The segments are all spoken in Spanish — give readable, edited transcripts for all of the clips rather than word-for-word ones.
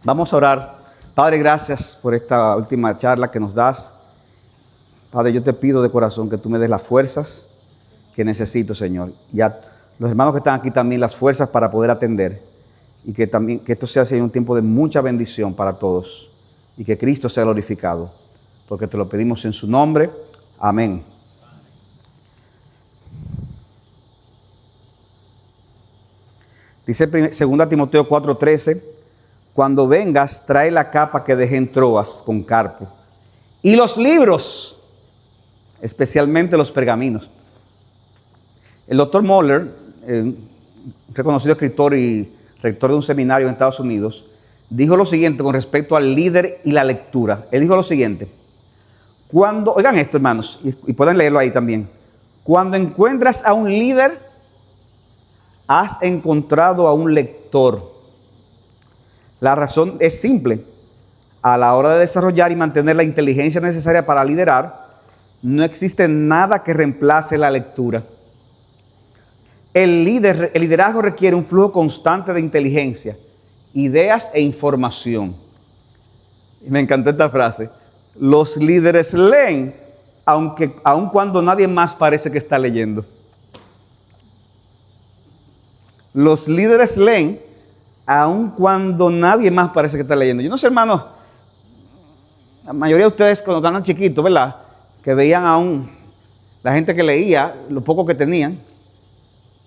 Vamos a orar. Padre, gracias por esta última charla que nos das. Padre, yo te pido de corazón que tú me des las fuerzas que necesito, Señor. Y a los hermanos que están aquí también las fuerzas para poder atender. Y que también que esto sea, Señor, un tiempo de mucha bendición para todos. Y que Cristo sea glorificado. Porque te lo pedimos en su nombre. Amén. Dice 2 Timoteo 4:13, cuando vengas, trae la capa que dejé en Troas con Carpo, y los libros, especialmente los pergaminos. El doctor Moller, reconocido escritor y rector de un seminario en Estados Unidos, dijo lo siguiente con respecto al líder y la lectura. Él dijo lo siguiente: oigan esto, hermanos, y pueden leerlo ahí también. Cuando encuentras a un líder, has encontrado a un lector. La razón es simple. A la hora de desarrollar y mantener la inteligencia necesaria para liderar, no existe nada que reemplace la lectura. El liderazgo requiere un flujo constante de inteligencia, ideas e información. Y me encantó esta frase. Los líderes leen, aun cuando nadie más parece que está leyendo. Los líderes leen, aun cuando nadie más parece que está leyendo. Yo no sé, hermano, la mayoría de ustedes cuando estaban chiquitos, ¿verdad? Que veían aún la gente que leía, lo poco que tenían.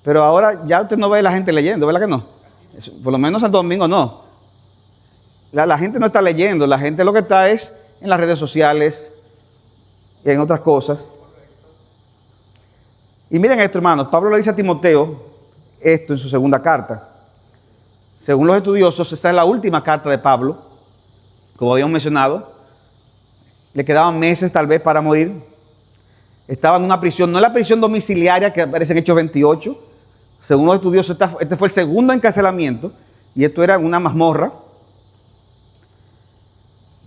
Pero ahora ya usted no ve a la gente leyendo, ¿verdad que no? Por lo menos en Santo Domingo no. La gente no está leyendo, la gente lo que está es en las redes sociales y en otras cosas. Y miren esto, hermanos, Pablo le dice a Timoteo esto en su segunda carta. Según los estudiosos, esta es la última carta de Pablo, como habíamos mencionado. Le quedaban meses tal vez para morir. Estaba en una prisión, no es la prisión domiciliaria que aparece en Hechos 28. Según los estudiosos, este fue el segundo encarcelamiento, y esto era una mazmorra.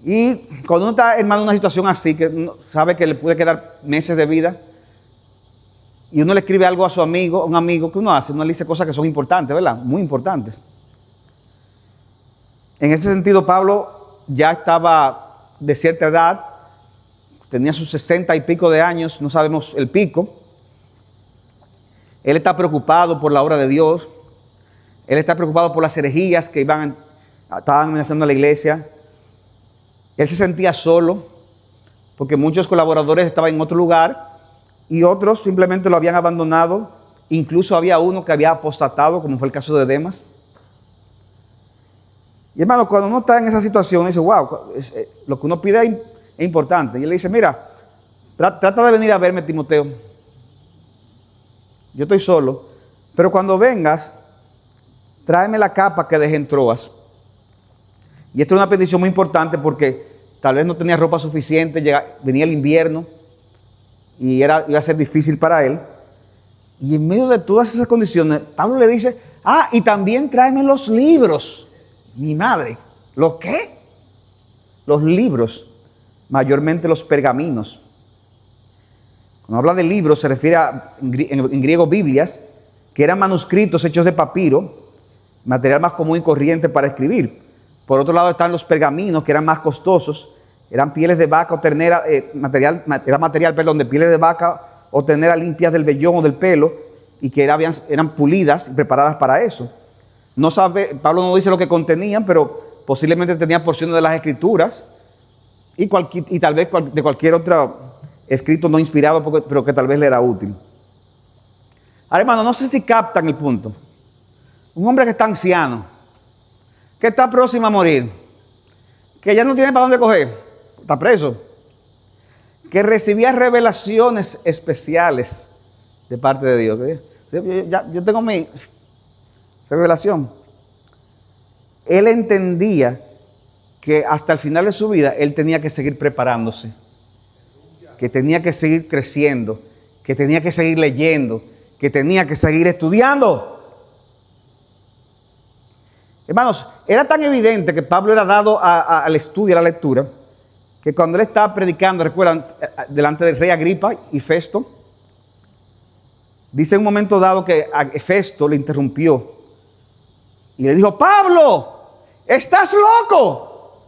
Y cuando uno está, hermano, en una situación así, que uno sabe que le puede quedar meses de vida, y uno le escribe algo a su amigo, un amigo, ¿qué uno hace? Uno le dice cosas que son importantes, ¿verdad? Muy importantes. En ese sentido, Pablo ya estaba de cierta edad, tenía sus 60 y pico de años, no sabemos el pico. Él está preocupado por la obra de Dios, él está preocupado por las herejías que estaban amenazando a la iglesia. Él se sentía solo, porque muchos colaboradores estaban en otro lugar, y otros simplemente lo habían abandonado. Incluso había uno que había apostatado, como fue el caso de Demas. Y hermano, cuando uno está en esa situación, dice, wow, lo que uno pide es importante. Y él le dice, mira, trata de venir a verme, Timoteo. Yo estoy solo, pero cuando vengas, tráeme la capa que dejé en Troas. Y esto es una petición muy importante porque tal vez no tenía ropa suficiente, venía el invierno y iba a ser difícil para él. Y en medio de todas esas condiciones, Pablo le dice, y también tráeme los libros. Mi madre, ¿lo qué? Los libros, mayormente los pergaminos. Cuando habla de libros se refiere en griego Biblias, que eran manuscritos hechos de papiro, material más común y corriente para escribir. Por otro lado están los pergaminos, que eran más costosos, eran pieles de vaca o ternera, era material de pieles de vaca o ternera limpias del vellón o del pelo, y que eran pulidas y preparadas para eso. Pablo no dice lo que contenían, pero posiblemente tenían porciones de las escrituras y tal vez de cualquier otro escrito no inspirado, pero que tal vez le era útil. Ahora, hermano, no sé si captan el punto. Un hombre que está anciano, que está próximo a morir, que ya no tiene para dónde coger, está preso, que recibía revelaciones especiales de parte de Dios. Yo tengo mi revelación. Él entendía que hasta el final de su vida él tenía que seguir preparándose, que tenía que seguir creciendo, que tenía que seguir leyendo, que tenía que seguir estudiando. Hermanos, era tan evidente que Pablo era dado al estudio, a la lectura, que cuando él estaba predicando, recuerdan, delante del rey Agripa y Festo, dice en un momento dado que a Festo le interrumpió y le dijo, Pablo, Estás loco.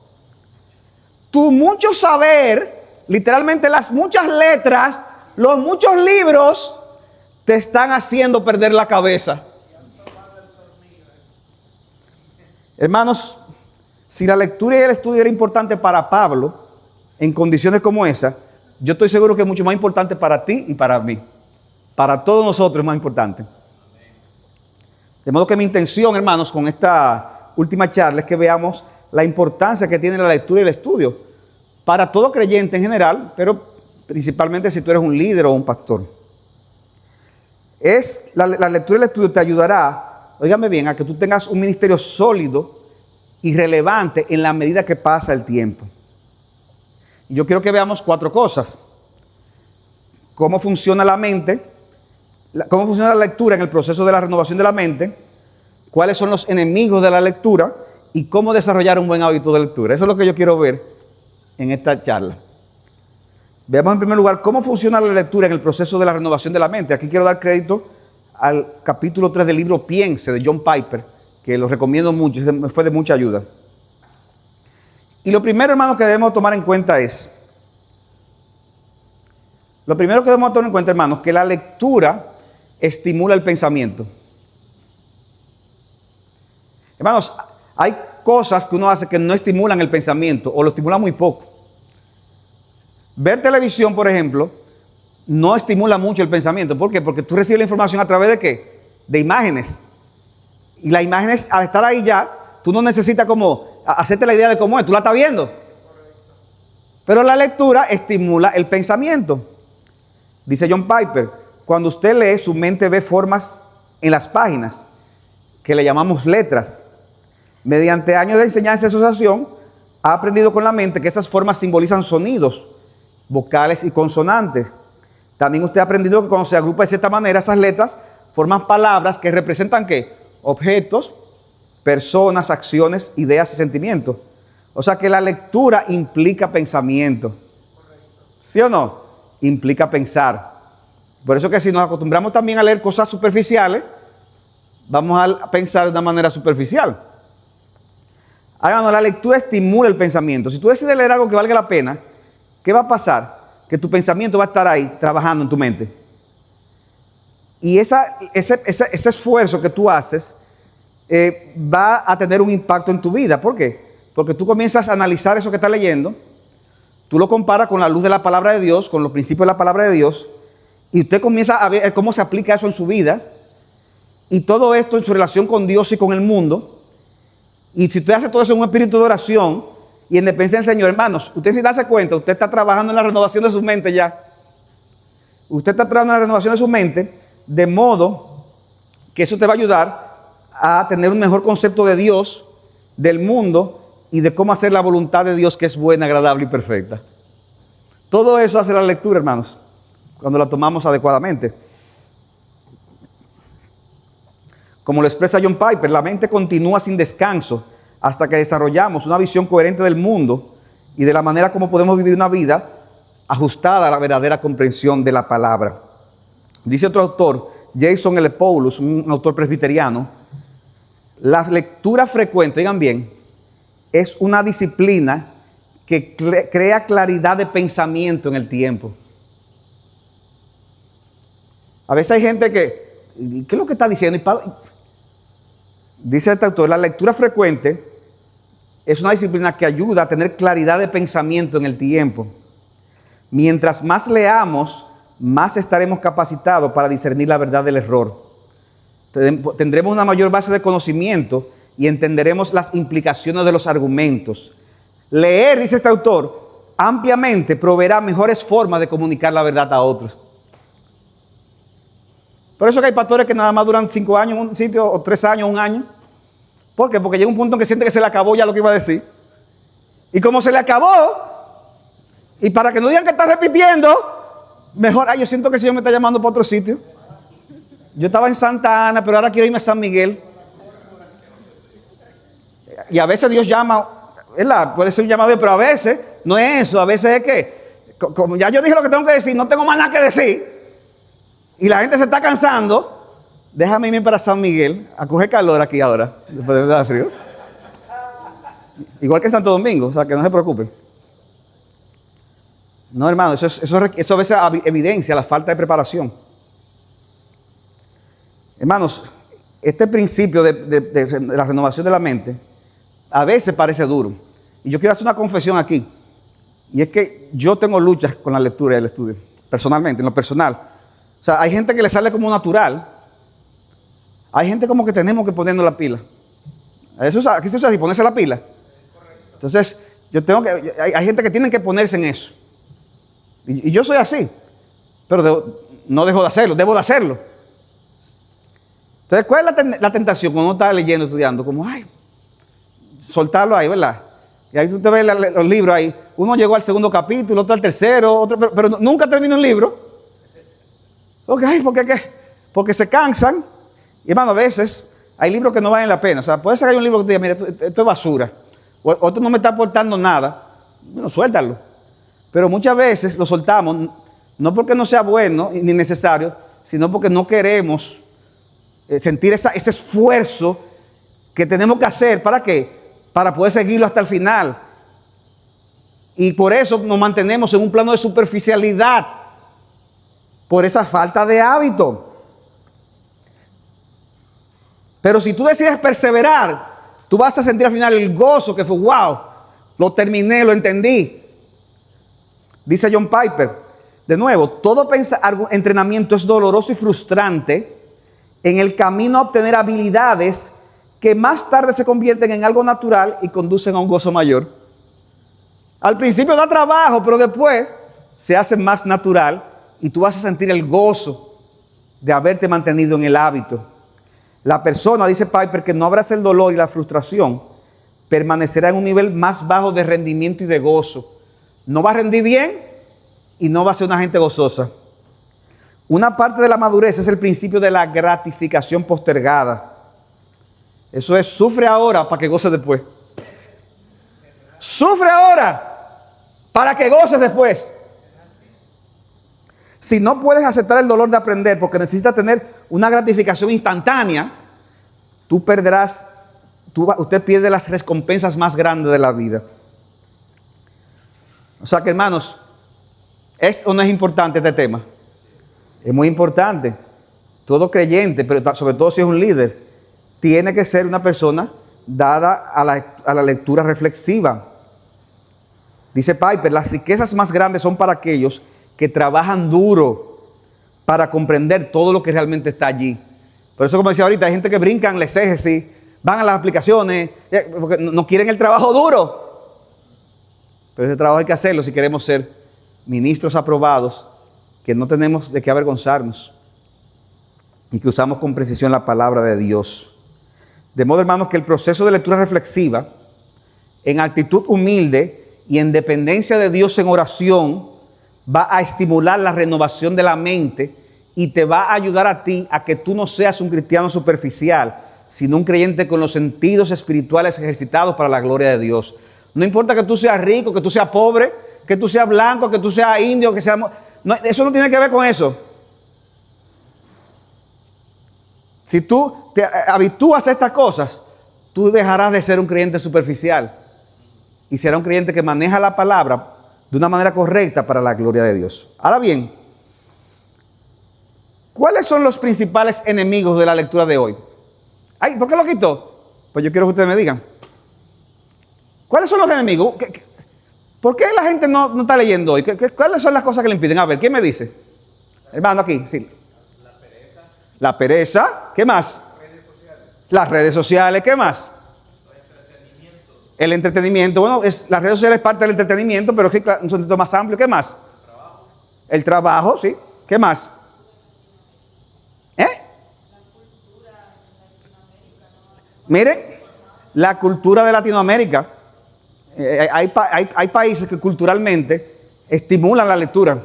Tu mucho saber, literalmente las muchas letras, los muchos libros, te están haciendo perder la cabeza. Hermanos, si la lectura y el estudio era importante para Pablo, en condiciones como esa, yo estoy seguro que es mucho más importante para ti y para mí. Para todos nosotros es más importante. De modo que mi intención, hermanos, con esta última charla es que veamos la importancia que tiene la lectura y el estudio para todo creyente en general, pero principalmente si tú eres un líder o un pastor. La lectura y el estudio te ayudará, óigame bien, a que tú tengas un ministerio sólido y relevante en la medida que pasa el tiempo. Y yo quiero que veamos 4 cosas. Cómo funciona la mente, cómo funciona la lectura en el proceso de la renovación de la mente, cuáles son los enemigos de la lectura y cómo desarrollar un buen hábito de lectura. Eso es lo que yo quiero ver en esta charla. Veamos en primer lugar cómo funciona la lectura en el proceso de la renovación de la mente. Aquí quiero dar crédito al capítulo 3 del libro Piense, de John Piper, que lo recomiendo mucho, me fue de mucha ayuda. Y lo primero, hermanos, que debemos tomar en cuenta es, que la lectura estimula el pensamiento. Hermanos, hay cosas que uno hace que no estimulan el pensamiento o lo estimulan muy poco. Ver televisión, por ejemplo, no estimula mucho el pensamiento. ¿Por qué? Porque tú recibes la información a través de ¿qué? De imágenes. Y las imágenes, al estar ahí ya, tú no necesitas como hacerte la idea de cómo es, tú la estás viendo. Pero la lectura estimula el pensamiento. Dice John Piper, cuando usted lee, su mente ve formas en las páginas, que le llamamos letras. Mediante años de enseñanza y asociación, ha aprendido con la mente que esas formas simbolizan sonidos, vocales y consonantes. También usted ha aprendido que cuando se agrupa de cierta manera, esas letras forman palabras que representan ¿qué? Objetos, personas, acciones, ideas y sentimientos. O sea que la lectura implica pensamiento. ¿Sí o no? Implica pensar. Por eso que si nos acostumbramos también a leer cosas superficiales, vamos a pensar de una manera superficial. Ahora, la lectura estimula el pensamiento. Si tú decides leer algo que valga la pena, ¿qué va a pasar? Que tu pensamiento va a estar ahí, trabajando en tu mente. Y ese esfuerzo que tú haces va a tener un impacto en tu vida. ¿Por qué? Porque tú comienzas a analizar eso que estás leyendo, tú lo comparas con la luz de la palabra de Dios, con los principios de la palabra de Dios, y usted comienza a ver cómo se aplica eso en su vida, y todo esto en su relación con Dios y con el mundo. Y si usted hace todo eso en un espíritu de oración y en dependencia del Señor, hermanos, usted sin darse cuenta, usted está trabajando en la renovación de su mente ya. Usted está trabajando en la renovación de su mente, de modo que eso te va a ayudar a tener un mejor concepto de Dios, del mundo y de cómo hacer la voluntad de Dios, que es buena, agradable y perfecta. Todo eso hace la lectura, hermanos, cuando la tomamos adecuadamente. Como lo expresa John Piper, la mente continúa sin descanso hasta que desarrollamos una visión coherente del mundo y de la manera como podemos vivir una vida ajustada a la verdadera comprensión de la palabra. Dice otro autor, Jason L. Paulus, un autor presbiteriano, la lectura frecuente, oigan bien, es una disciplina que crea claridad de pensamiento en el tiempo. A veces hay gente que, ¿qué es lo que está diciendo? Dice este autor, la lectura frecuente es una disciplina que ayuda a tener claridad de pensamiento en el tiempo. Mientras más leamos, más estaremos capacitados para discernir la verdad del error. Tendremos una mayor base de conocimiento y entenderemos las implicaciones de los argumentos. Leer, dice este autor, ampliamente proveerá mejores formas de comunicar la verdad a otros. Por eso que hay pastores que nada más duran 5 años en un sitio, o 3 años, 1 año. ¿Por qué? Porque llega un punto en que siente que se le acabó ya lo que iba a decir. Y como se le acabó, y para que no digan que está repitiendo, mejor, yo siento que el Señor me está llamando para otro sitio. Yo estaba en Santa Ana, pero ahora quiero irme a San Miguel. Y a veces Dios llama, ¿verdad? Puede ser un llamado, pero a veces no es eso. A veces es que, como ya yo dije lo que tengo que decir, no tengo más nada que decir. Y la gente se está cansando. Déjame irme para San Miguel a coger calor aquí ahora, después de dar frío. Igual que en Santo Domingo, o sea, que no se preocupen. No, hermano, eso a veces evidencia la falta de preparación. Hermanos, este principio de la renovación de la mente a veces parece duro. Y yo quiero hacer una confesión aquí. Y es que yo tengo luchas con la lectura y el estudio, personalmente, en lo personal. O sea, hay gente que le sale como natural. Hay gente como que tenemos que ponernos la pila. Aquí se usa así, ponerse la pila. Entonces, hay gente que tiene que ponerse en eso. Y yo soy así. Pero no dejo de hacerlo, debo de hacerlo. Entonces, ¿cuál es la tentación cuando uno está leyendo, estudiando? Como, ay, soltarlo ahí, ¿verdad? Y ahí tú te ves los libros ahí. Uno llegó al segundo capítulo, otro al tercero, otro, pero nunca termina un libro. Okay, ¿por qué? Porque se cansan. Y hermano, a veces hay libros que no valen la pena. O sea, puede ser que hay un libro que te diga, mira, esto es basura. O otro no me está aportando nada. Bueno, suéltalo. Pero muchas veces lo soltamos, no porque no sea bueno ni necesario, sino porque no queremos sentir ese esfuerzo que tenemos que hacer. ¿Para qué? Para poder seguirlo hasta el final. Y por eso nos mantenemos en un plano de superficialidad, por esa falta de hábito. Pero si tú decides perseverar, tú vas a sentir al final el gozo que fue, wow, lo terminé, lo entendí. Dice John Piper, de nuevo, todo entrenamiento es doloroso y frustrante en el camino a obtener habilidades que más tarde se convierten en algo natural y conducen a un gozo mayor. Al principio da trabajo, pero después se hace más natural y tú vas a sentir el gozo de haberte mantenido en el hábito. La persona, dice Piper, que no abraza el dolor y la frustración, permanecerá en un nivel más bajo de rendimiento y de gozo. No va a rendir bien y no va a ser una gente gozosa. Una parte de la madurez es el principio de la gratificación postergada. Eso es, sufre ahora para que goces después. Sufre ahora para que goces después. Si no puedes aceptar el dolor de aprender porque necesitas tener una gratificación instantánea, usted pierde las recompensas más grandes de la vida. O sea que, hermanos, ¿es o no es importante este tema? Es muy importante. Todo creyente, pero sobre todo si es un líder, tiene que ser una persona dada a la lectura reflexiva. Dice Piper, las riquezas más grandes son para aquellos que trabajan duro para comprender todo lo que realmente está allí. Por eso, como decía ahorita, hay gente que brincan la exégesis, van a las aplicaciones, porque no quieren el trabajo duro. Pero ese trabajo hay que hacerlo si queremos ser ministros aprobados, que no tenemos de qué avergonzarnos y que usamos con precisión la palabra de Dios. De modo, hermanos, que el proceso de lectura reflexiva, en actitud humilde y en dependencia de Dios en oración, va a estimular la renovación de la mente y te va a ayudar a ti a que tú no seas un cristiano superficial, sino un creyente con los sentidos espirituales ejercitados para la gloria de Dios. No importa que tú seas rico, que tú seas pobre, que tú seas blanco, que tú seas indio, que seas... No, eso no tiene que ver con eso. Si tú te habitúas a estas cosas, tú dejarás de ser un creyente superficial y serás un creyente que maneja la palabra de una manera correcta para la gloria de Dios. Ahora bien, ¿cuáles son los principales enemigos de la lectura de hoy? Ay, ¿por qué lo quitó? Pues yo quiero que ustedes me digan. ¿Cuáles son los enemigos? ¿Por qué la gente no está leyendo hoy? ¿Cuáles son las cosas que le impiden? A ver, ¿quién me dice? Hermano, aquí, sí. La pereza. La pereza. ¿Qué más? Las redes sociales. ¿Qué más? El entretenimiento. Bueno, las redes sociales es parte del entretenimiento, pero es un sentido más amplio. ¿Qué más? El trabajo, sí. ¿Qué más? Miren, la cultura de Latinoamérica. Hay países que culturalmente estimulan la lectura.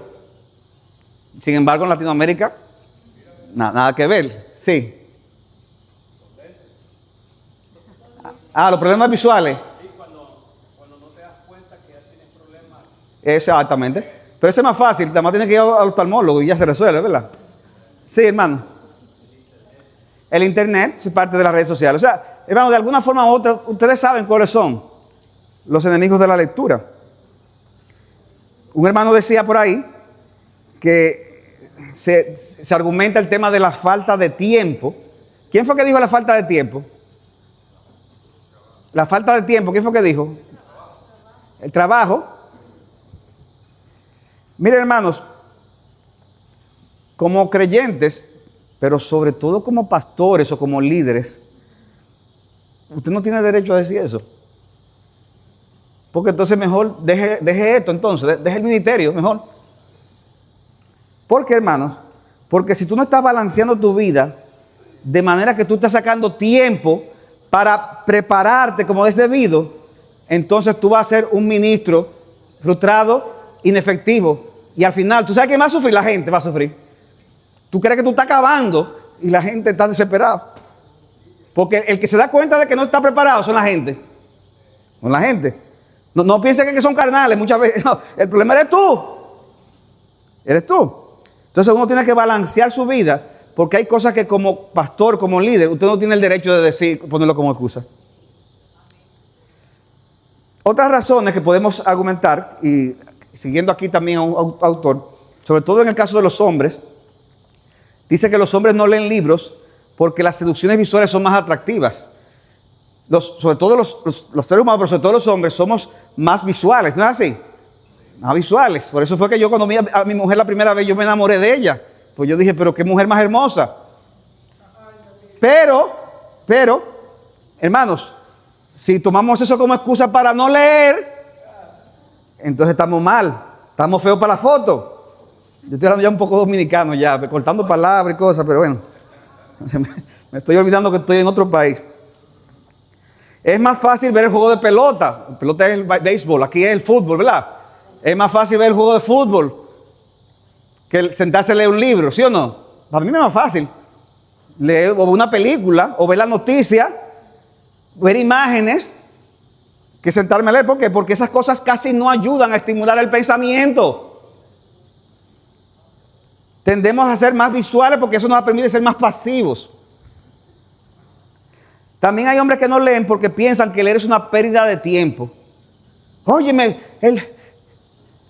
Sin embargo, en Latinoamérica, nada que ver. Sí. Los problemas visuales. Sí, cuando no te das cuenta que ya tienes problemas. Exactamente. Pero eso es más fácil. Nada más tienes que ir al oftalmólogo y ya se resuelve, ¿verdad? Sí, hermano. El internet es parte de las redes sociales. O sea, hermano, de alguna forma u otra, ustedes saben cuáles son. los enemigos de la lectura. Un hermano decía por ahí que se argumenta el tema de la falta de tiempo. ¿Quién fue que dijo la falta de tiempo? La falta de tiempo, ¿quién fue que dijo? El trabajo. Miren, hermanos, como creyentes, pero sobre todo como pastores o como líderes, usted no tiene derecho a decir eso. Porque entonces mejor deje esto, entonces, deje el ministerio, mejor. ¿Por qué, hermanos? Porque si tú no estás balanceando tu vida de manera que tú estás sacando tiempo para prepararte como es debido, entonces tú vas a ser un ministro frustrado, inefectivo. Y al final, ¿tú sabes quién va a sufrir? La gente va a sufrir. Tú crees que tú estás acabando y la gente está desesperada. Porque el que se da cuenta de que no está preparado son la gente. Son la gente. No piensen que son carnales muchas veces. No, el problema eres tú. Eres tú. Entonces uno tiene que balancear su vida, porque hay cosas que como pastor, como líder, usted no tiene el derecho de decir, ponerlo como excusa. Otras razones que podemos argumentar, y siguiendo aquí también a un autor, sobre todo en el caso de los hombres, dice que los hombres no leen libros porque las seducciones visuales son más atractivas. Sobre todo los seres humanos, pero sobre todo los hombres, somos más visuales, ¿no es así? Más visuales. Por eso fue que yo cuando vi a mi mujer la primera vez, yo me enamoré de ella. Pues yo dije, pero qué mujer más hermosa. Pero, hermanos, si tomamos eso como excusa para no leer, entonces estamos mal, estamos feos para la foto. Yo estoy hablando ya un poco dominicano ya, cortando palabras y cosas, pero bueno, me estoy olvidando que estoy en otro país. Es más fácil ver el juego de pelota. La pelota es el béisbol, aquí es el fútbol, ¿verdad? Es más fácil ver el juego de fútbol que sentarse a leer un libro, ¿sí o no? Para mí me es más fácil leer o una película o ver la noticia, ver imágenes, que sentarme a leer. ¿Por qué? Porque esas cosas casi no ayudan a estimular el pensamiento. Tendemos a ser más visuales porque eso nos permite ser más pasivos. También hay hombres que no leen porque piensan que leer es una pérdida de tiempo. Óyeme,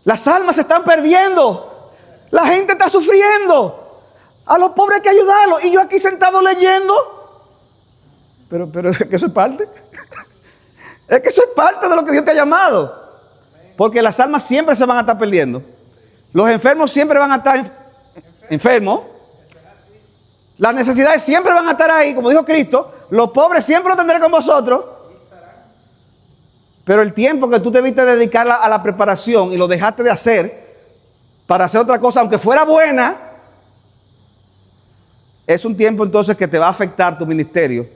las almas se están perdiendo. La gente está sufriendo. A los pobres hay que ayudarlos. Y yo aquí sentado leyendo. Pero es que eso es parte. Es que eso es parte de lo que Dios te ha llamado. Porque las almas siempre se van a estar perdiendo. Los enfermos siempre van a estar enfermos. Las necesidades siempre van a estar ahí, como dijo Cristo. Los pobres siempre lo tendré con vosotros. Pero el tiempo que tú debiste dedicar a la preparación y lo dejaste de hacer para hacer otra cosa, aunque fuera buena, es un tiempo entonces que te va a afectar tu ministerio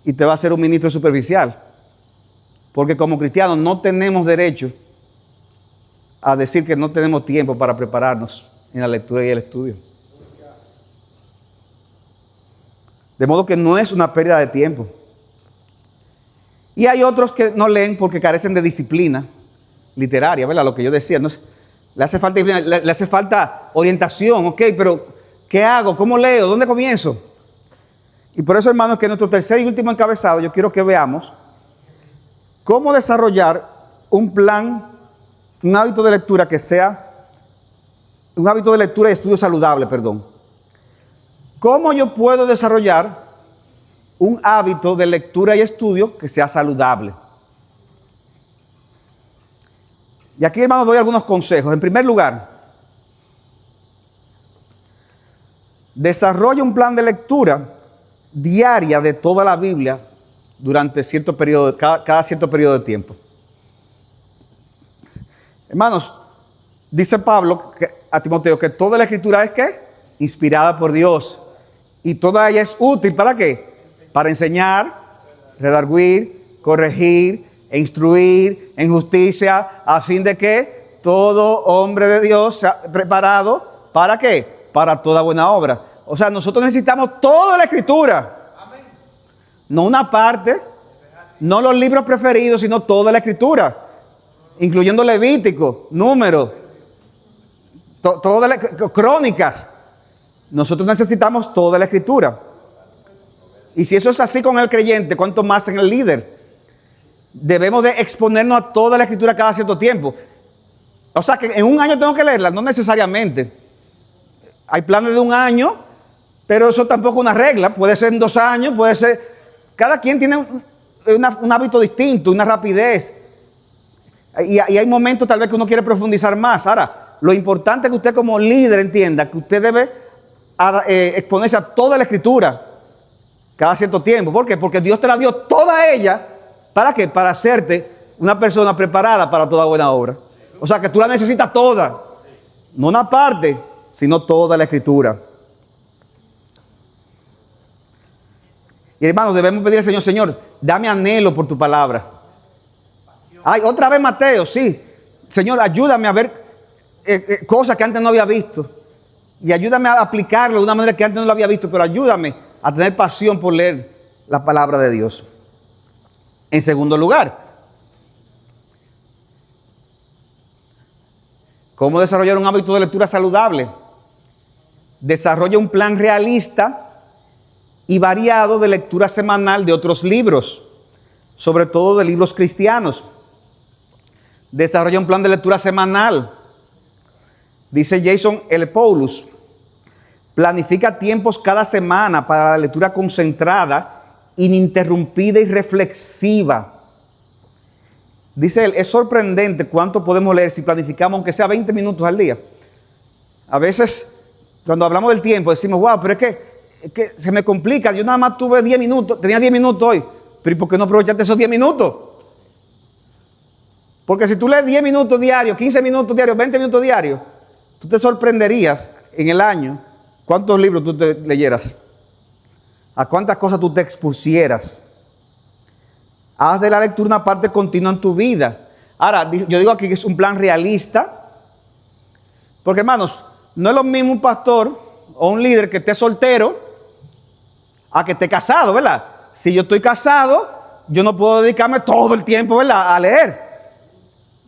y te va a hacer un ministro superficial. Porque como cristianos no tenemos derecho a decir que no tenemos tiempo para prepararnos en la lectura y el estudio. De modo que no es una pérdida de tiempo. Y hay otros que no leen porque carecen de disciplina literaria, ¿verdad? Lo que yo decía, ¿no? Le hace falta disciplina, le hace falta orientación, ok, pero ¿qué hago? ¿Cómo leo? ¿Dónde comienzo? Y por eso, hermanos, que en nuestro tercer y último encabezado yo quiero que veamos cómo desarrollar un plan, un hábito de lectura que sea, un hábito de lectura y estudio saludable, perdón. ¿Cómo yo puedo desarrollar un hábito de lectura y estudio que sea saludable? Y aquí, hermanos, doy algunos consejos. En primer lugar, desarrolla un plan de lectura diaria de toda la Biblia durante cierto periodo, cada cierto periodo de tiempo. Hermanos, dice Pablo a Timoteo que toda la escritura es ¿qué? Inspirada por Dios. Y toda ella es útil, ¿para qué? Para enseñar, redarguir, corregir e instruir en justicia, a fin de que todo hombre de Dios sea preparado, ¿para qué? Para toda buena obra. O sea, nosotros necesitamos toda la escritura. No una parte, no los libros preferidos, sino toda la escritura, incluyendo Levítico, Números, todas las crónicas. Nosotros necesitamos toda la escritura. Y si eso es así con el creyente, ¿cuánto más en el líder? debemos de exponernos a toda la Escritura cada cierto tiempo. O sea, que en un año tengo que leerla, no necesariamente. Hay planes de un año, pero eso tampoco es una regla. Puede ser en 2 años, puede ser... Cada quien tiene un hábito distinto, una rapidez. Y hay momentos tal vez que uno quiere profundizar más. Ahora, lo importante es que usted como líder entienda que usted debe exponerse a toda la Escritura cada cierto tiempo. ¿Por qué? Porque Dios te la dio toda ella. ¿Para qué? Para hacerte una persona preparada para toda buena obra. O sea, que tú la necesitas toda. No una parte, sino toda la Escritura. Y hermanos, debemos pedir al Señor, Señor, dame anhelo por tu palabra. Ay, otra vez Mateo, sí. Señor, ayúdame a ver cosas que antes no había visto. Y ayúdame a aplicarlo de una manera que antes no lo había visto, pero ayúdame a tener pasión por leer la palabra de Dios. En segundo lugar, ¿cómo desarrollar un hábito de lectura saludable? Desarrolla un plan realista y variado de lectura semanal de otros libros, sobre todo de libros cristianos. Desarrolla un plan de lectura semanal. Dice Jason L. Paulus, planifica tiempos cada semana para la lectura concentrada, ininterrumpida y reflexiva. Dice él, es sorprendente cuánto podemos leer si planificamos aunque sea 20 minutos al día. A veces, cuando hablamos del tiempo, decimos, wow, pero es que se me complica, yo nada más tuve 10 minutos, tenía 10 minutos hoy, pero ¿y por qué no aprovechaste esos 10 minutos? Porque si tú lees 10 minutos diarios, 15 minutos diarios, 20 minutos diarios, tú te sorprenderías en el año cuántos libros tú te leyeras, a cuántas cosas tú te expusieras. Haz de la lectura una parte continua en tu vida. Ahora, yo digo aquí que es un plan realista, porque hermanos, no es lo mismo un pastor o un líder que esté soltero a que esté casado, ¿verdad? Si yo estoy casado, yo no puedo dedicarme todo el tiempo, ¿verdad?, a leer.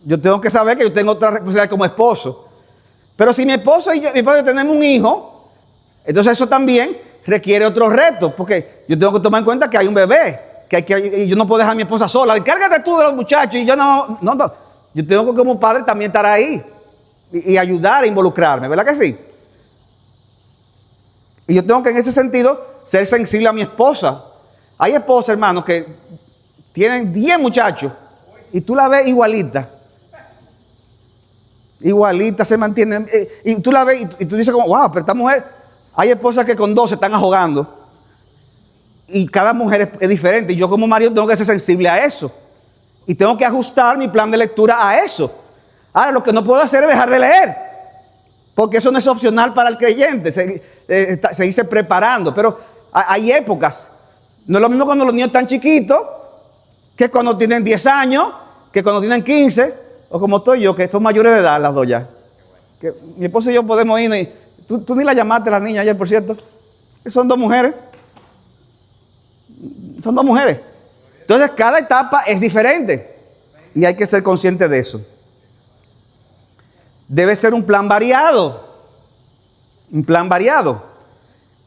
Yo tengo que saber que yo tengo otra responsabilidad como esposo. Pero si mi esposo y mi padre tenemos un hijo, entonces eso también requiere otro reto, porque yo tengo que tomar en cuenta que hay un bebé, y yo no puedo dejar a mi esposa sola. Encárgate tú de los muchachos y yo no. Yo tengo que como padre también estar ahí y ayudar a involucrarme, ¿verdad que sí? Y yo tengo que en ese sentido ser sensible a mi esposa. Hay esposas, hermanos, que tienen 10 muchachos y tú la ves igualita. Igualita se mantiene. Y tú la ves y tú dices como, wow, pero esta mujer... Hay esposas que con 2 se están ahogando. Y cada mujer es diferente. Y yo como marido tengo que ser sensible a eso. Y tengo que ajustar mi plan de lectura a eso. Ahora, lo que no puedo hacer es dejar de leer. Porque eso no es opcional para el creyente. Seguirse preparando. Pero hay épocas. No es lo mismo cuando los niños están chiquitos, que cuando tienen 10 años, que cuando tienen 15, o como estoy yo, que son mayores de edad las dos ya. Que mi esposo y yo podemos ir. Tú ni la llamaste a la niña ayer, por cierto. Son 2 mujeres. Son 2 mujeres. Entonces, cada etapa es diferente. Y hay que ser consciente de eso. Debe ser un plan variado. Un plan variado.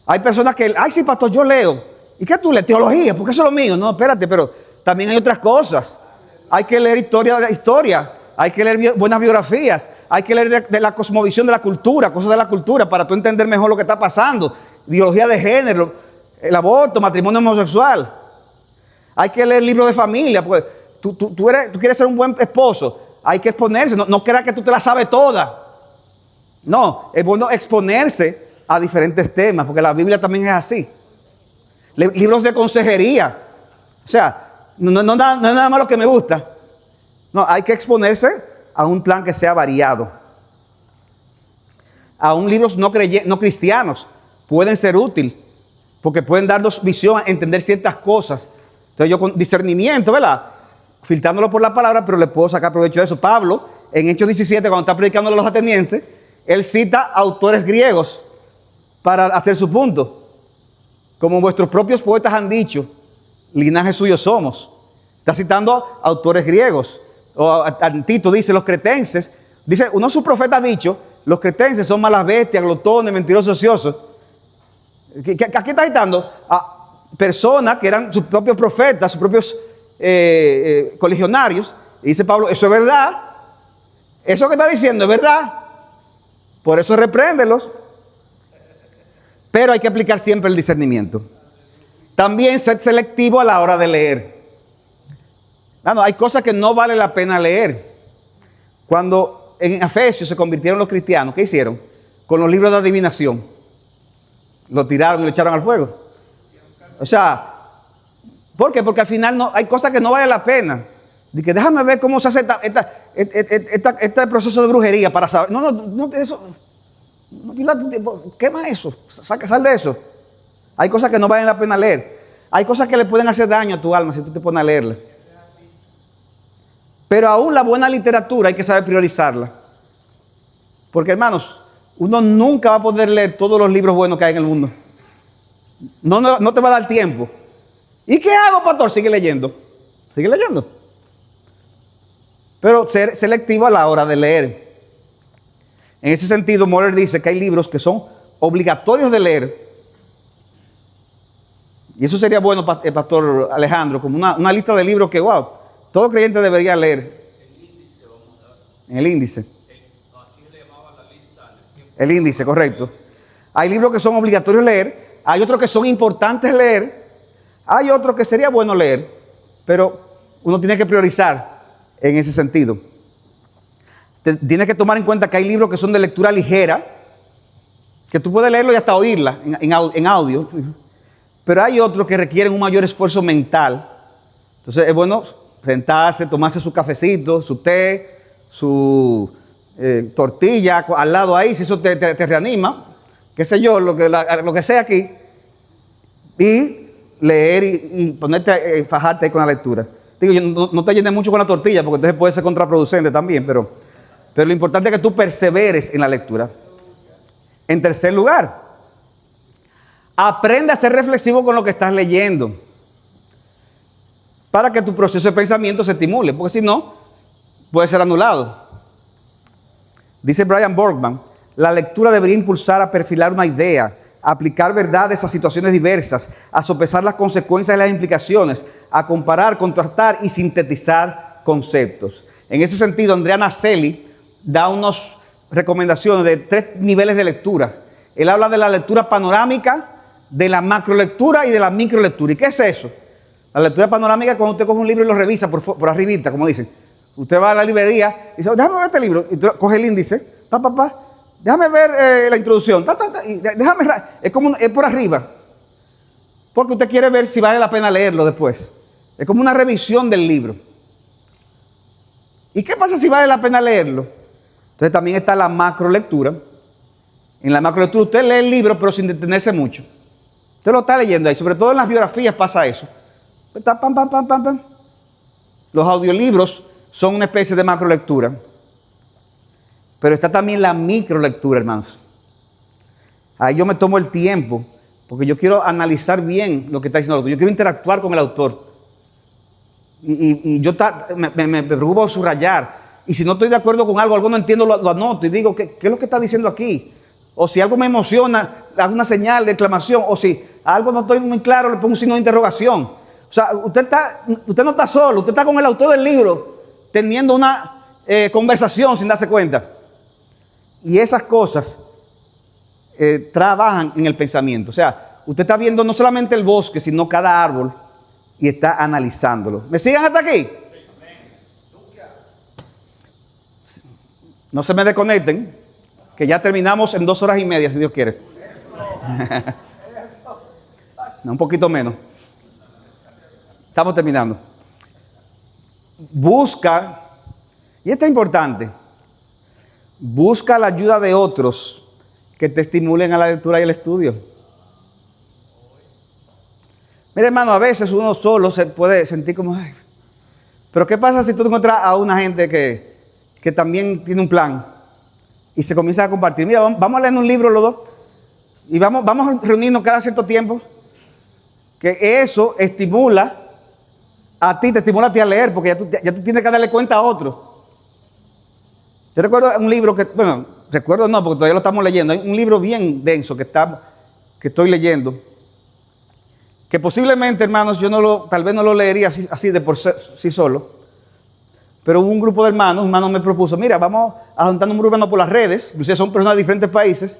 Hay personas que, ay, sí, pastor, yo leo. ¿Y qué tú lees? Teología, porque eso es lo mío. No, espérate, pero también hay otras cosas. Hay que leer historia. Hay que leer buenas biografías. Hay que leer de la cosmovisión de la cultura, cosas de la cultura, para tú entender mejor lo que está pasando. Ideología de género, el aborto, matrimonio homosexual. Hay que leer libros de familia, porque tú quieres ser un buen esposo. Hay que exponerse, no creas que tú te la sabes toda. No, es bueno exponerse a diferentes temas, porque la Biblia también es así. Libros de consejería. O sea, no es nada más lo que me gusta. No, hay que exponerse a un plan que sea variado. Aún libros no cristianos pueden ser útiles, porque pueden darnos visión a entender ciertas cosas. Entonces yo con discernimiento, ¿verdad?, filtrándolo por la palabra, pero le puedo sacar provecho de eso. Pablo, en Hechos 17, cuando está predicando a los atenienses, él cita autores griegos para hacer su punto. Como vuestros propios poetas han dicho, linaje suyo somos. Está citando autores griegos. O Tito dice, los cretenses, dice, uno de sus profetas ha dicho, los cretenses son malas bestias, glotones, mentirosos, ociosos. ¿Qué está citando? A personas que eran sus propios profetas, sus propios coligionarios. Y dice Pablo, eso es verdad. Eso que está diciendo es verdad. Por eso repréndelos. Pero hay que aplicar siempre el discernimiento. También ser selectivo a la hora de leer. Hay cosas que no vale la pena leer. Cuando en Efesios se convirtieron los cristianos, ¿qué hicieron? Con los libros de adivinación. Lo tiraron y lo echaron al fuego. O sea, ¿por qué? Porque al final hay cosas que no vale la pena. De que déjame ver cómo se hace este proceso de brujería para saber. No, eso. Quema eso. Sal de eso. Hay cosas que no valen la pena leer. Hay cosas que le pueden hacer daño a tu alma si tú te pones a leerla. Pero aún la buena literatura hay que saber priorizarla. Porque, hermanos, uno nunca va a poder leer todos los libros buenos que hay en el mundo. No te va a dar tiempo. ¿Y qué hago, pastor? Sigue leyendo. Sigue leyendo. Pero ser selectivo a la hora de leer. En ese sentido, Moller dice que hay libros que son obligatorios de leer. Y eso sería bueno, pastor Alejandro, como una lista de libros que, wow, todo creyente debería leer. En el índice. Así le llamaba la lista. El índice, correcto. Hay libros que son obligatorios leer, hay otros que son importantes leer, hay otros que sería bueno leer, pero uno tiene que priorizar en ese sentido. Tienes que tomar en cuenta que hay libros que son de lectura ligera, que tú puedes leerlo y hasta oírla en audio, pero hay otros que requieren un mayor esfuerzo mental. Entonces es bueno sentarse, tomarse su cafecito, su té, su tortilla al lado ahí, si eso te reanima, qué sé yo, lo que sea aquí, y leer y ponerte, fajarte ahí con la lectura. Digo, no te llenes mucho con la tortilla, porque entonces puede ser contraproducente también, pero lo importante es que tú perseveres en la lectura. En tercer lugar, aprende a ser reflexivo con lo que estás leyendo, para que tu proceso de pensamiento se estimule, porque si no, puede ser anulado. Dice Brian Borgman, la lectura debería impulsar a perfilar una idea, a aplicar verdades a situaciones diversas, a sopesar las consecuencias y las implicaciones, a comparar, contrastar y sintetizar conceptos. En ese sentido, Andrea Naselli da unas recomendaciones de 3 niveles de lectura. Él habla de la lectura panorámica, de la macrolectura y de la microlectura. ¿Y qué es eso? La lectura panorámica es cuando usted coge un libro y lo revisa por arribita, como dicen. Usted va a la librería y dice, déjame ver este libro, y coge el índice, déjame ver la introducción, y es por arriba, porque usted quiere ver si vale la pena leerlo después. Es como una revisión del libro. ¿Y qué pasa si vale la pena leerlo? Entonces también está la macrolectura. En la macrolectura usted lee el libro, pero sin detenerse mucho. Usted lo está leyendo ahí, sobre todo en las biografías pasa eso. Está pam. Los audiolibros son una especie de macrolectura. Pero está también la microlectura, hermanos. Ahí yo me tomo el tiempo, porque yo quiero analizar bien lo que está diciendo el autor. Yo quiero interactuar con el autor. Y yo me preocupo subrayar. Y si no estoy de acuerdo con algo no entiendo, lo anoto y digo, ¿qué es lo que está diciendo aquí? O si algo me emociona, hago una señal de exclamación. O si algo no estoy muy claro, le pongo un signo de interrogación. O sea, usted no está solo, usted está con el autor del libro, teniendo una conversación sin darse cuenta. Y esas cosas trabajan en el pensamiento. O sea, usted está viendo no solamente el bosque, sino cada árbol y está analizándolo. ¿Me siguen hasta aquí? No se me desconecten, que ya terminamos en 2 horas y media, si Dios quiere. No, un poquito menos. Estamos terminando. Busca, y esto es importante, busca la ayuda de otros que te estimulen a la lectura y el estudio. Mira, hermano, a veces uno solo se puede sentir como, ay, pero ¿qué pasa si tú encuentras a una gente que también tiene un plan y se comienza a compartir? Mira, vamos a leer un libro los dos y vamos a reunirnos cada cierto tiempo, que eso estimula a ti, te estimula a ti a leer, porque ya tú tienes que darle cuenta a otro. Yo recuerdo un libro recuerdo no, porque todavía lo estamos leyendo, hay un libro bien denso que estoy leyendo, que posiblemente, hermanos, tal vez no lo leería así de por sí solo, pero hubo un grupo de hermanos, un hermano me propuso, mira, vamos a juntarnos un grupo de hermanos por las redes, inclusive son personas de diferentes países,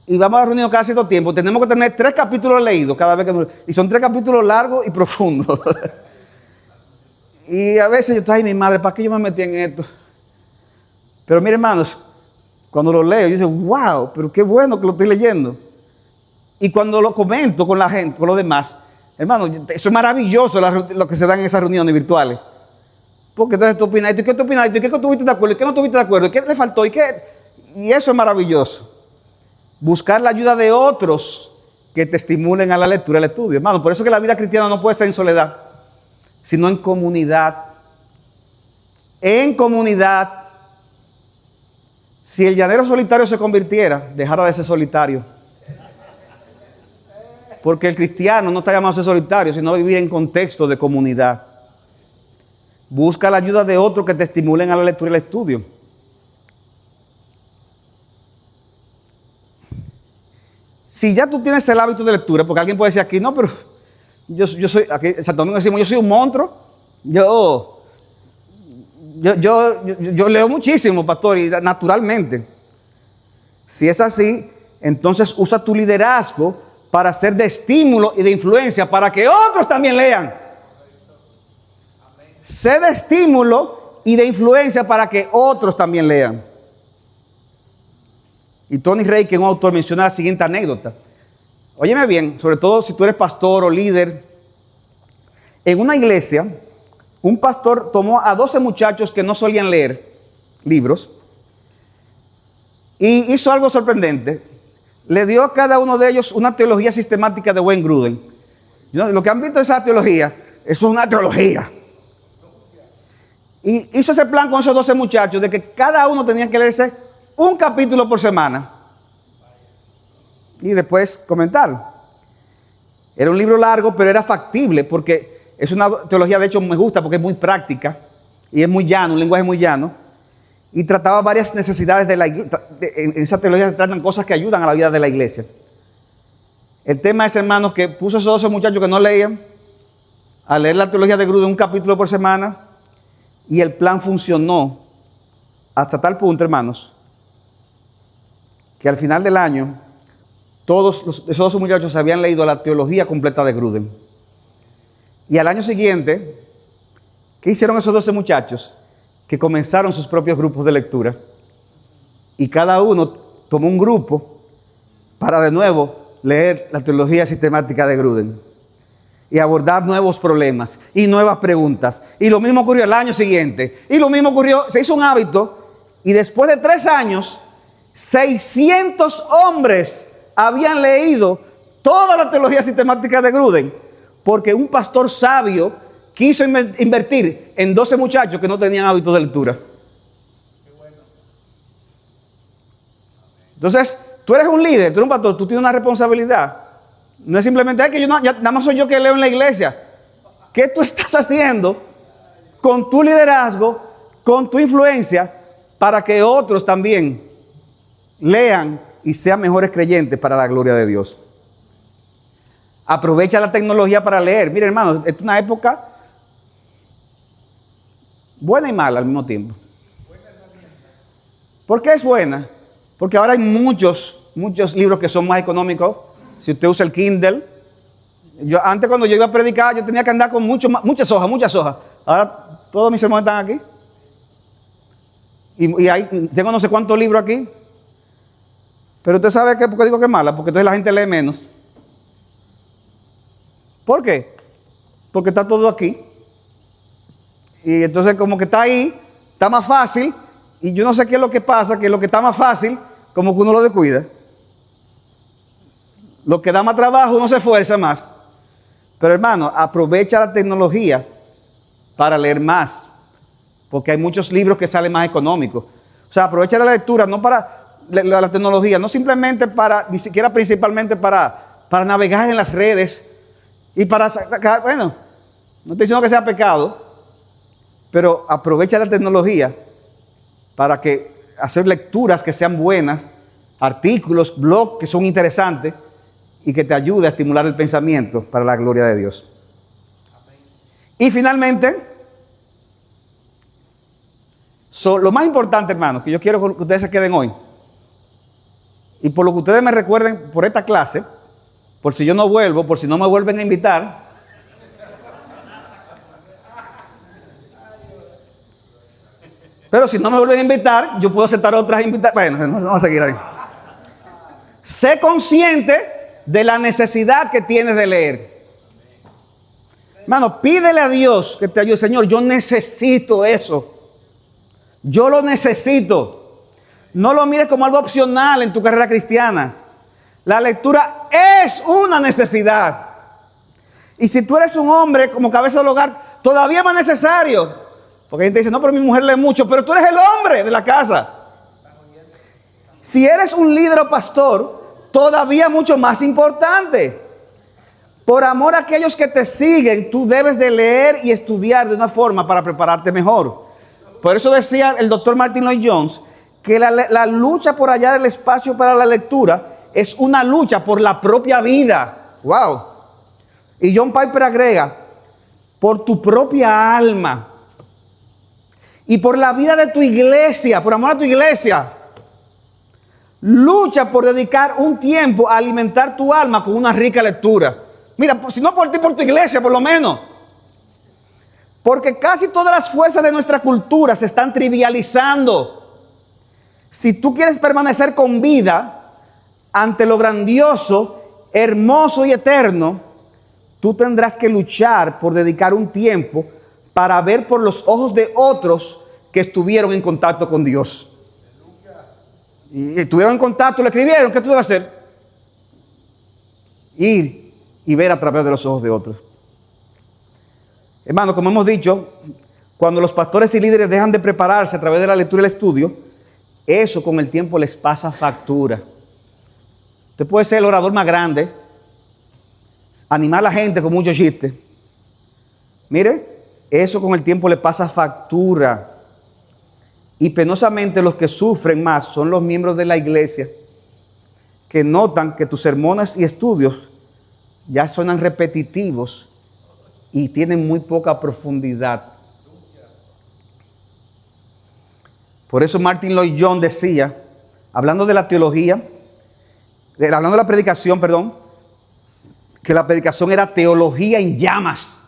y vamos a reunirnos cada cierto tiempo. Tenemos que tener 3 capítulos leídos cada vez y son 3 capítulos largos y profundos. Y a veces yo estoy, ay, mi madre, ¿para qué yo me metí en esto? Pero mire, hermanos, cuando lo leo, yo digo, wow, pero qué bueno que lo estoy leyendo. Y cuando lo comento con la gente, con los demás, hermanos, eso es maravilloso lo que se da en esas reuniones virtuales. Porque entonces tú opinas, ¿y qué tú opinas? ¿Y qué estuviste de acuerdo? ¿Y qué no estuviste de acuerdo? ¿Y qué le faltó? ¿Y eso es maravilloso. Buscar la ayuda de otros que te estimulen a la lectura y al estudio. Hermano, por eso que la vida cristiana no puede ser en soledad, sino en comunidad. En comunidad. Si el llanero solitario se convirtiera, dejara de ser solitario. Porque el cristiano no está llamado a ser solitario, sino a vivir en contexto de comunidad. Busca la ayuda de otros que te estimulen a la lectura y al estudio. Si ya tú tienes el hábito de lectura, porque alguien puede decir aquí, no, pero yo soy, aquí en Santo Domingo decimos, yo soy un monstruo, yo leo muchísimo, pastor, y naturalmente. Si es así, entonces usa tu liderazgo para ser de estímulo y de influencia para que otros también lean. Sé de estímulo y de influencia para que otros también lean. Y Tony Rey, que es un autor, menciona la siguiente anécdota. Óyeme bien, sobre todo si tú eres pastor o líder. En una iglesia, un pastor tomó a 12 muchachos que no solían leer libros y hizo algo sorprendente. Le dio a cada uno de ellos una teología sistemática de Wayne Grudem. Lo que han visto esa teología, eso es una teología. Y hizo ese plan con esos 12 muchachos de que cada uno tenía que leerse un capítulo por semana y después comentarlo. Era un libro largo, pero era factible porque es una teología, de hecho me gusta porque es muy práctica y es muy llano, un lenguaje muy llano, y trataba varias necesidades de la iglesia. En esa teología se tratan cosas que ayudan a la vida de la iglesia. El tema es, hermanos, que puso a esos 12 muchachos que no leían a leer la teología de Grudem un capítulo por semana, y el plan funcionó hasta tal punto, hermanos, que al final del año todos esos 12 muchachos habían leído la teología completa de Grudem. Y al año siguiente, ¿qué hicieron esos 12 muchachos? Que comenzaron sus propios grupos de lectura. Y cada uno tomó un grupo para de nuevo leer la teología sistemática de Grudem y abordar nuevos problemas y nuevas preguntas. Y lo mismo ocurrió el año siguiente. Y lo mismo ocurrió, se hizo un hábito, y después de 3 años, 600 hombres habían leído toda la teología sistemática de Grudem, porque un pastor sabio quiso invertir en 12 muchachos que no tenían hábito de lectura. Entonces, tú eres un líder, tú eres un pastor, tú tienes una responsabilidad. No es simplemente que nada más soy yo que leo en la iglesia. ¿Qué tú estás haciendo con tu liderazgo, con tu influencia, para que otros también lean y sean mejores creyentes para la gloria de Dios? Aprovecha la tecnología para leer. Mire, hermano, es una época buena y mala al mismo tiempo. ¿Por qué es buena? Porque ahora hay muchos libros que son más económicos. Si usted usa el Kindle. Antes, cuando yo iba a predicar, yo tenía que andar con muchas hojas. Ahora todos mis sermones están aquí. Y tengo no sé cuántos libros aquí. Pero usted sabe por qué digo que es mala, porque entonces la gente lee menos. ¿Por qué? Porque está todo aquí. Y entonces como que está ahí, está más fácil, y yo no sé qué es lo que pasa, que lo que está más fácil, como que uno lo descuida. Lo que da más trabajo, uno se esfuerza más. Pero hermano, aprovecha la tecnología para leer más, porque hay muchos libros que salen más económicos. O sea, aprovecha la lectura, no para la tecnología, no simplemente ni siquiera principalmente para navegar en las redes y para sacar, bueno, no estoy diciendo que sea pecado, pero aprovecha la tecnología para hacer lecturas que sean buenas, artículos, blogs que son interesantes, y que te ayude a estimular el pensamiento para la gloria de Dios. Y finalmente, lo más importante, hermanos, que yo quiero que ustedes se queden hoy, y por lo que ustedes me recuerden por esta clase, por si yo no vuelvo, por si no me vuelven a invitar, pero si no me vuelven a invitar, yo puedo aceptar otras invitaciones. Bueno, vamos a seguir ahí. Sé consciente de la necesidad que tienes de leer. Hermano, pídele a Dios que te ayude. Señor, yo necesito eso. Yo lo necesito. No lo mires como algo opcional en tu carrera cristiana. La lectura es una necesidad. Y si tú eres un hombre como cabeza del hogar, todavía más necesario. Porque hay gente que dice, no, pero mi mujer lee mucho, pero tú eres el hombre de la casa. Si eres un líder o pastor, todavía mucho más importante. Por amor a aquellos que te siguen, tú debes de leer y estudiar de una forma para prepararte mejor. Por eso decía el doctor Martin Lloyd-Jones que la lucha por hallar el espacio para la lectura es una lucha por la propia vida. ¡Wow! Y John Piper agrega, por tu propia alma y por la vida de tu iglesia, por amor a tu iglesia. Lucha por dedicar un tiempo a alimentar tu alma con una rica lectura. Mira, si no por ti, por tu iglesia, por lo menos. Porque casi todas las fuerzas de nuestra cultura se están trivializando. Si tú quieres permanecer con vida ante lo grandioso, hermoso y eterno, tú tendrás que luchar por dedicar un tiempo para ver por los ojos de otros que estuvieron en contacto con Dios. Y estuvieron en contacto, le escribieron, ¿qué tú debes hacer? Ir y ver a través de los ojos de otros. Hermano, como hemos dicho, cuando los pastores y líderes dejan de prepararse a través de la lectura y el estudio, eso con el tiempo les pasa factura. Usted puede ser el orador más grande, animar a la gente con muchos chistes. Mire, eso con el tiempo le pasa factura. Y penosamente los que sufren más son los miembros de la iglesia, que notan que tus sermones y estudios ya suenan repetitivos y tienen muy poca profundidad. Por eso Martin Lloyd-Jones decía, hablando de la teología, hablando de la predicación, perdón, que la predicación era teología en llamas.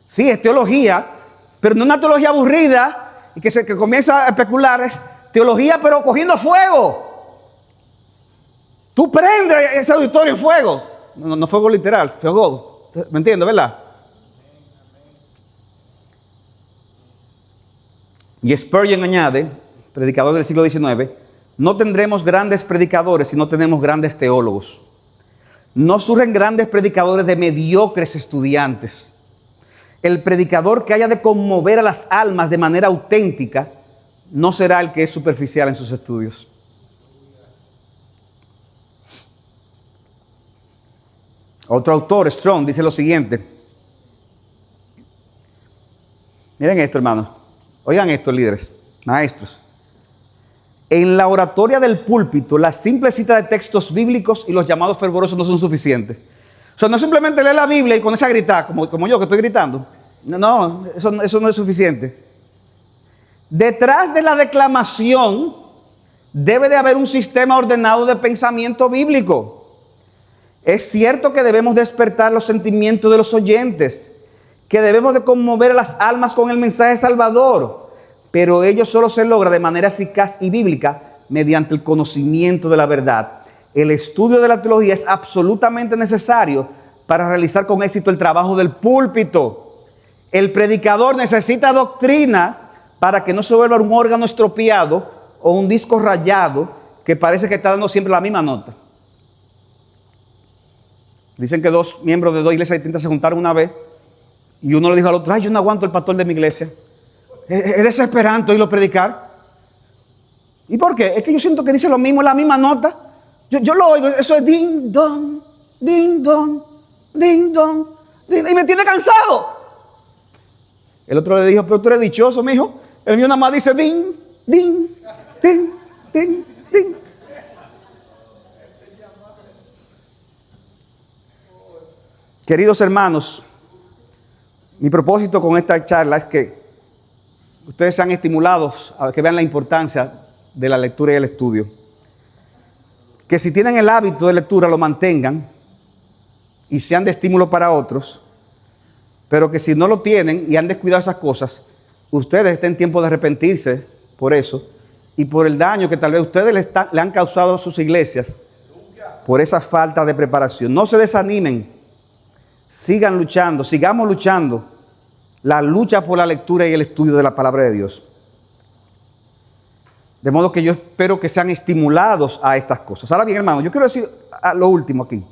Sí, es teología, pero no una teología aburrida y que comienza a especular, es teología pero cogiendo fuego. Tú prendes ese auditorio en fuego. No fuego literal, fuego. ¿Me entiendes, verdad? Y Spurgeon añade, predicador del siglo XIX, no tendremos grandes predicadores si no tenemos grandes teólogos. No surgen grandes predicadores de mediocres estudiantes. El predicador que haya de conmover a las almas de manera auténtica no será el que es superficial en sus estudios. Otro autor, Strong, dice lo siguiente. Miren esto, hermanos. Oigan esto, líderes, maestros. En la oratoria del púlpito, la simple cita de textos bíblicos y los llamados fervorosos no son suficientes. O sea, no simplemente leer la Biblia y ponerse a gritar, como yo que estoy gritando. No, eso no es suficiente. Detrás de la declamación debe de haber un sistema ordenado de pensamiento bíblico. Es cierto que debemos despertar los sentimientos de los oyentes, que debemos de conmover a las almas con el mensaje salvador, pero ello solo se logra de manera eficaz y bíblica mediante el conocimiento de la verdad. El estudio de la teología es absolutamente necesario para realizar con éxito el trabajo del púlpito. El predicador necesita doctrina para que no se vuelva un órgano estropeado o un disco rayado que parece que está dando siempre la misma nota. Dicen que dos miembros de dos iglesias distintas se juntaron una vez y uno le dijo al otro, ay, yo no aguanto el pastor de mi iglesia. Es desesperante oírlo predicar. ¿Y por qué? Es que yo siento que dice lo mismo, la misma nota. Yo lo oigo, eso es ding, dong, ding, dong, ding, dong, ding, y me tiene cansado. El otro le dijo, pero tú eres dichoso, mijo. El mío nada más dice ding, ding, ding, ding, ding. Queridos hermanos, mi propósito con esta charla es que ustedes sean estimulados a que vean la importancia de la lectura y el estudio. Que si tienen el hábito de lectura lo mantengan y sean de estímulo para otros, pero que si no lo tienen y han descuidado esas cosas, ustedes estén en tiempo de arrepentirse por eso y por el daño que tal vez ustedes le han causado a sus iglesias por esa falta de preparación. No se desanimen, sigan luchando, sigamos luchando la lucha por la lectura y el estudio de la palabra de Dios. De modo que yo espero que sean estimulados a estas cosas. Ahora bien, hermanos, yo quiero decir lo último aquí.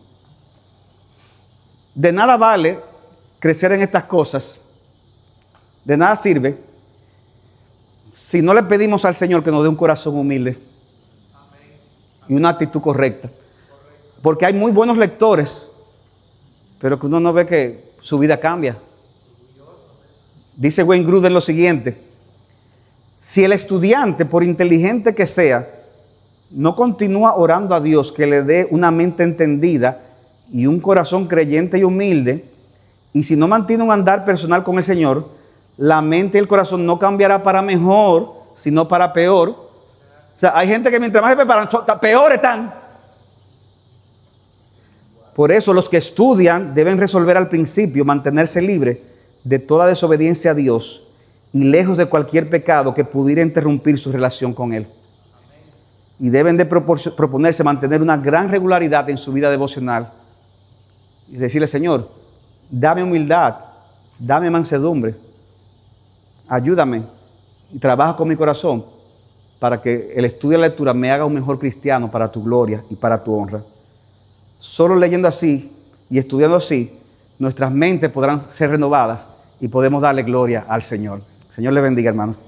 De nada vale crecer en estas cosas, de nada sirve si no le pedimos al Señor que nos dé un corazón humilde y una actitud correcta. Porque hay muy buenos lectores, pero que uno no ve que su vida cambia. Dice Wayne Grudem lo siguiente: si el estudiante, por inteligente que sea, no continúa orando a Dios que le dé una mente entendida y un corazón creyente y humilde, y si no mantiene un andar personal con el Señor, la mente y el corazón no cambiará para mejor, sino para peor. O sea, hay gente que mientras más se preparan, peor están. Por eso los que estudian deben resolver al principio mantenerse libres de toda desobediencia a Dios y lejos de cualquier pecado que pudiera interrumpir su relación con Él. Y deben de proponerse mantener una gran regularidad en su vida devocional y decirle: Señor, dame humildad, dame mansedumbre, ayúdame y trabaja con mi corazón para que el estudio y la lectura me haga un mejor cristiano para tu gloria y para tu honra. Solo leyendo así y estudiando así, nuestras mentes podrán ser renovadas y podemos darle gloria al Señor. Señor le bendiga, hermanos.